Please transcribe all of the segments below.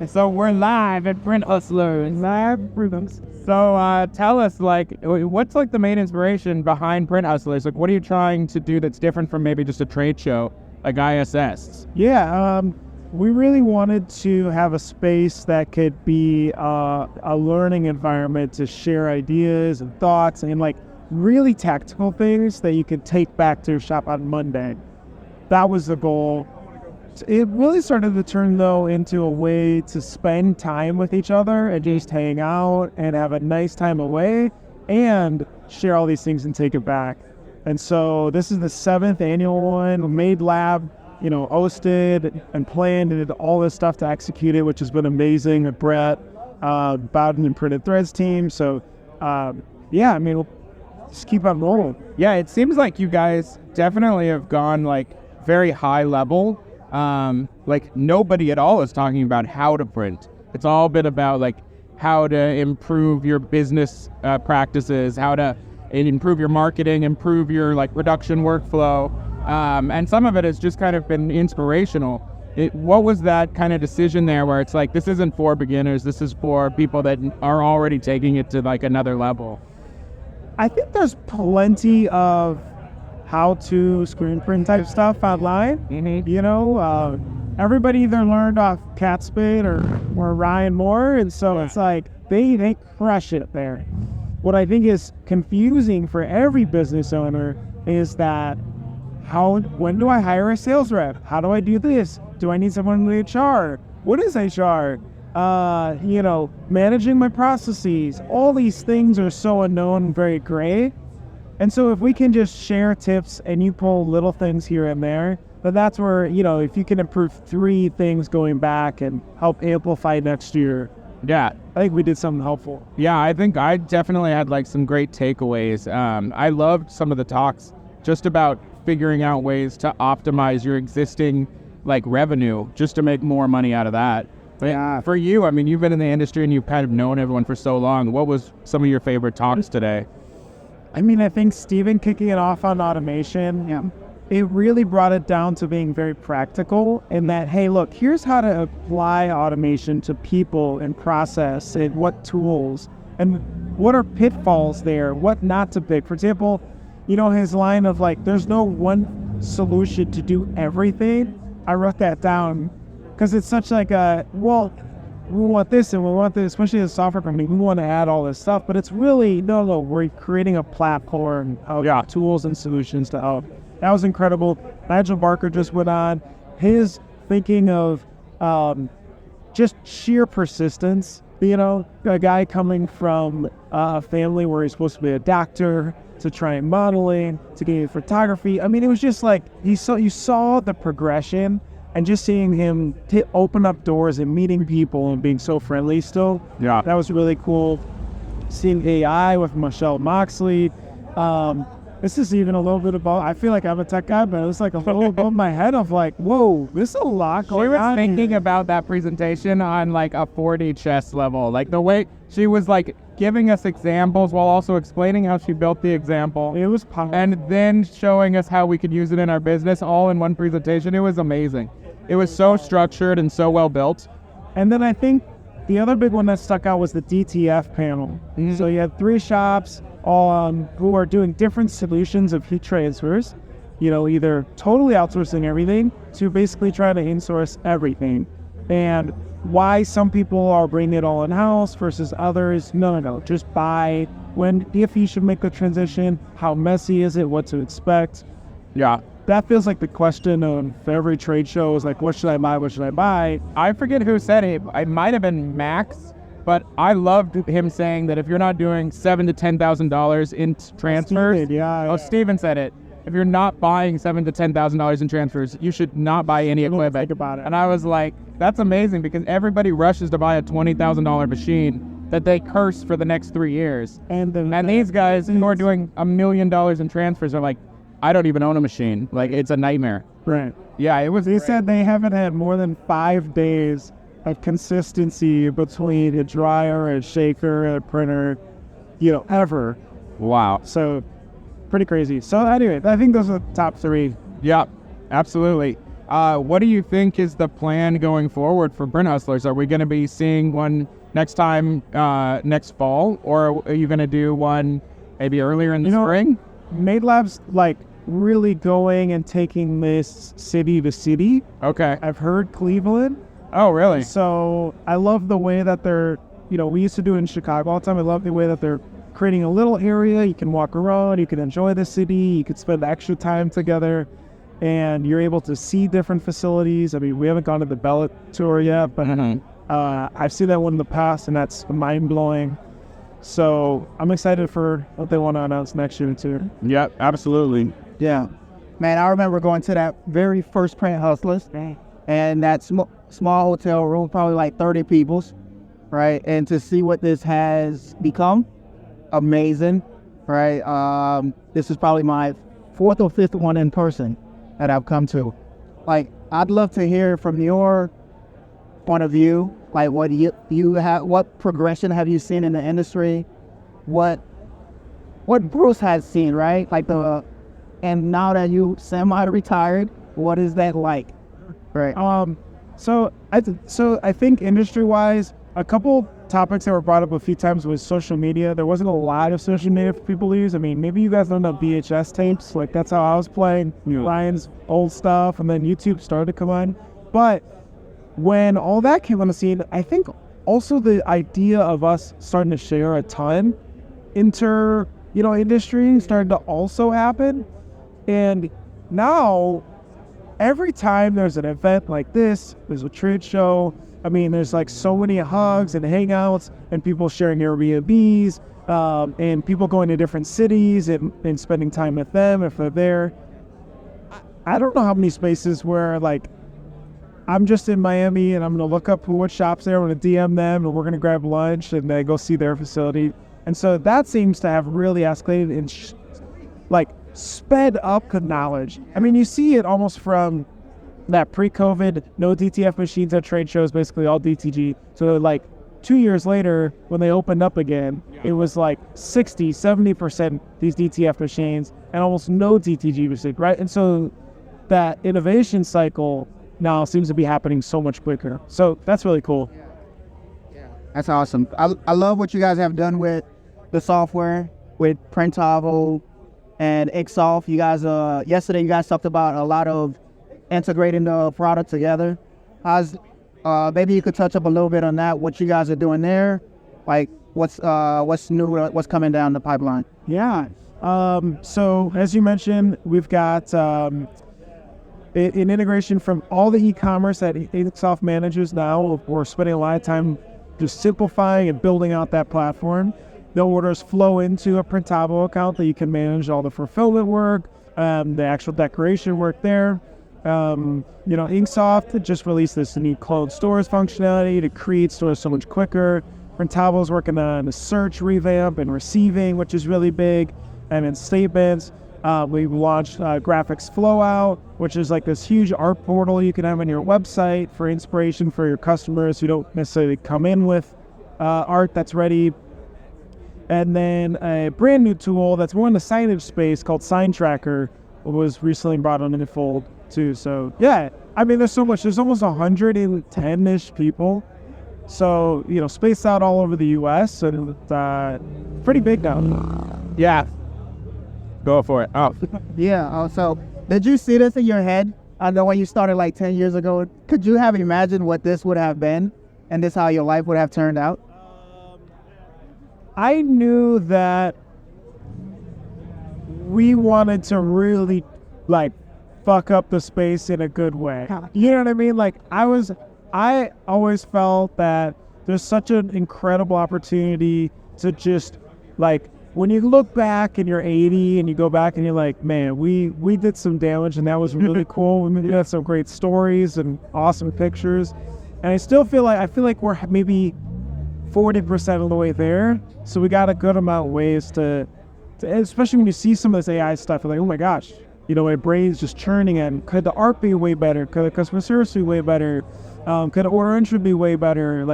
So we're live at Print Hustlers. Live rhythms. So tell us, like, what's like the main inspiration behind Print Hustlers? Like, what are you trying to do that's different from maybe just a trade show like ISS? Yeah, we really wanted to have a space that could be a learning environment to share ideas and thoughts and like really tactical things that you could take back to your shop on Monday. That was the goal. It really started to turn, though, into a way to spend time with each other and just hang out and have a nice time away and share all these things and take it back. And so this is the 7th annual one. Made Lab, hosted and planned and did all this stuff to execute it, which has been amazing with Brett, Bowden and Printed Threads team. So, we'll just keep on rolling. Yeah, it seems like you guys definitely have gone like very high level. Like nobody at all is talking about how to print. It's all been about like how to improve your business practices, how to improve your marketing, improve your like production workflow. And some of it has just kind of been inspirational. What was that kind of decision there where it's like, this isn't for beginners, this is for people that are already taking it to like another level? I think there's plenty of how-to screen print type stuff online. Mm-hmm. Everybody either learned off Cat Spade or Ryan Moore, and so it's like they crush it there. What I think is confusing for every business owner is that when do I hire a sales rep? How do I do this? Do I need someone in HR? What is HR? Managing my processes. All these things are so unknown and very gray. And so if we can just share tips and you pull little things here and there, then that's where, if you can improve 3 things going back and help amplify next year. Yeah. I think we did something helpful. Yeah, I think I definitely had like some great takeaways. I loved some of the talks just about figuring out ways to optimize your existing like revenue just to make more money out of that. But yeah. For you, I mean, you've been in the industry and you've kind of known everyone for so long. What was some of your favorite talks today? I mean, I think Steven kicking it off on automation, it really brought it down to being very practical in that, hey, look, here's how to apply automation to people and process and what tools and what are pitfalls there, what not to pick. For example, his line of like, there's no one solution to do everything. I wrote that down because it's such like we want this and we want this, especially as a software company, we want to add all this stuff, but it's really, no, we're creating a platform of tools and solutions to help. That was incredible. Nigel Barker just went on. His thinking of just sheer persistence, a guy coming from a family where he's supposed to be a doctor, to trying modeling, to getting photography. I mean, it was just like, you saw the progression. And just seeing him open up doors and meeting people and being so friendly still, that was really cool. Seeing AI with Michelle Moxley. This is even a little bit about, I feel like I'm a tech guy, but it was like a little above my head of like, whoa, this is a lot going on. We were thinking about that presentation on like a 4D chess level. Like the way she was like giving us examples while also explaining how she built the example. It was powerful. And then showing us how we could use it in our business all in one presentation. It was amazing. It was so structured and so well built. And then I think the other big one that stuck out was the DTF panel. Mm-hmm. So you had 3 shops who are doing different solutions of heat transfers, either totally outsourcing everything to basically trying to insource everything. And why some people are bringing it all in-house versus others, no, just buy. If you should make the transition, how messy is it, what to expect? Yeah. That feels like the question of every trade show is like, what should I buy? I forget who said it. It might have been Max, but I loved him saying that if you're not doing $7,000 to $10,000 in transfers, Steven said it. If you're not buying $7,000 to $10,000 in transfers, you should not buy any equipment. Think about it. And I was like, that's amazing because everybody rushes to buy a $20,000 machine that they curse for the next 3 years. And these guys who are doing $1 million in transfers are like, I don't even own a machine. Like, it's a nightmare. Right. Yeah, it was. They said they haven't had more than 5 days of consistency between a dryer, a shaker, a printer, ever. Wow. So, pretty crazy. So, anyway, I think those are the top 3. Yeah, absolutely. What do you think is the plan going forward for Print Hustlers? Are we going to be seeing one next time, next fall, or are you going to do one maybe earlier in the spring? Made Lab's like really going and taking this city to city. Okay. I've heard Cleveland. Oh, really? So I love the way that they're, we used to do it in Chicago all the time. I love the way that they're creating a little area. You can walk around, you can enjoy the city, you can spend extra time together, and you're able to see different facilities. I mean, we haven't gone to the Bella tour yet, but I've seen that one in the past, and that's mind-blowing. So I'm excited for what they want to announce next year, too. Yep, absolutely. Yeah. Man, I remember going to that very first Print Hustlers, and that small hotel room, probably like 30 people's, right? And to see what this has become, amazing, right? This is probably my fourth or fifth one in person that I've come to. Like, I'd love to hear from your point of view, like what you have, what progression have you seen in the industry? What Bruce has seen, right? Like and now that you semi-retired, what is that like? Right. So I think industry-wise, a couple topics that were brought up a few times was social media. There wasn't a lot of social media for people to use. I mean, maybe you guys don't know VHS tapes. Like, that's how I was playing Ryan's old stuff, and then YouTube started to come on. But when all that came on the scene, I think also the idea of us starting to share a ton industry started to also happen. And now, every time there's an event like this, there's a trade show, I mean, there's like so many hugs and hangouts and people sharing Airbnbs and people going to different cities and spending time with them if they're there. I don't know how many spaces where like I'm just in Miami and I'm going to look up what shops there, I'm going to DM them and we're going to grab lunch and then go see their facility. And so that seems to have really escalated and sped up knowledge. I mean, you see it almost from that pre-COVID, no DTF machines at trade shows, basically all DTG. So like 2 years later, when they opened up again, it was like 60, 70% these DTF machines and almost no DTG machines, right? And so that innovation cycle now seems to be happening so much quicker. So that's really cool. Yeah. That's awesome. I love what you guys have done with the software, with Printavo and Xsoft. You guys, yesterday you guys talked about a lot of integrating the product together. Maybe you could touch up a little bit on that, what you guys are doing there, like what's new, what's coming down the pipeline. Yeah. So as you mentioned, we've got an integration from all the e-commerce that Xsoft manages now. We're spending a lot of time just simplifying and building out that platform. The orders flow into a Printavo account that you can manage all the fulfillment work, the actual decoration work there. Inksoft just released this new clone stores functionality to create stores so much quicker. Printavo's working on the search revamp and receiving, which is really big, and in statements. We launched Graphics Flowout, which is like this huge art portal you can have on your website for inspiration for your customers who don't necessarily come in with art that's ready. And then a brand new tool that's more in the signage space called Sign Tracker was recently brought on in the fold too. So yeah, I mean, there's so much. There's almost 110-ish people. So, spaced out all over the U.S. and pretty big now. Yeah. Go for it. Oh. Yeah. So did you see this in your head? I know when you started like 10 years ago, could you have imagined what this would have been and this how your life would have turned out? I knew that we wanted to really fuck up the space in a good way. You know what I mean? I always felt that there's such an incredible opportunity to just when you look back and you're 80 and you go back and you're like, man, we did some damage and that was really cool. We had some great stories and awesome pictures. And I feel like we're maybe 40% of the way there. So we got a good amount of ways to especially when you see some of this AI stuff, you're like, oh my gosh, my brain's just churning, and could the art be way better? Could the customer service be way better? Could the order entry be way better?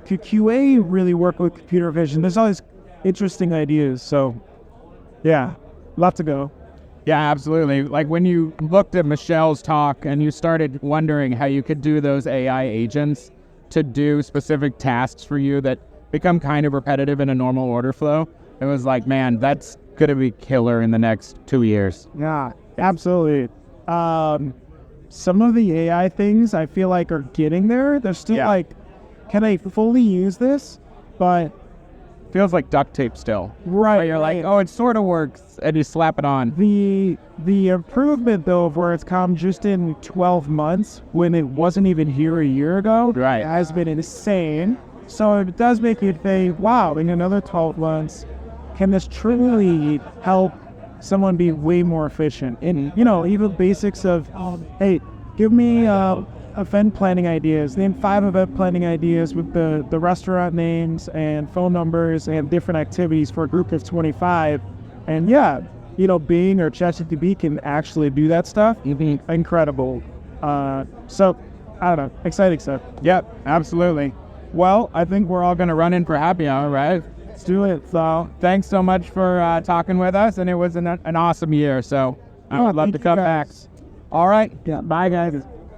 Could QA really work with computer vision? There's all these interesting ideas. So yeah, lot to go. Yeah, absolutely. Like when you looked at Michelle's talk and you started wondering how you could do those AI agents to do specific tasks for you that become kind of repetitive in a normal order flow, it was like, man, that's going to be killer in the next 2 years. Yeah, absolutely. Some of the AI things I feel like are getting there. They're still like, can I fully use this? But feels like duct tape still. Right. Where you're like, oh, it sort of works, and you slap it on. The improvement, though, of where it's come just in 12 months, when it wasn't even here a year ago, right, has been insane. So it does make you think, wow, in another 12 months, can this truly help someone be way more efficient? And, you know, even basics of, hey, give me event planning ideas. Name 5 event planning ideas with the restaurant names and phone numbers and different activities for a group of 25. And yeah, you know, Bing or ChatGPT can actually do that stuff. Incredible. So, I don't know, exciting stuff. Yep, absolutely. Well, I think we're all going to run in for happy hour, right? Let's do it. So, thanks so much for talking with us, and it was an awesome year. So, I would love to come back. All right. Yeah. Bye, guys.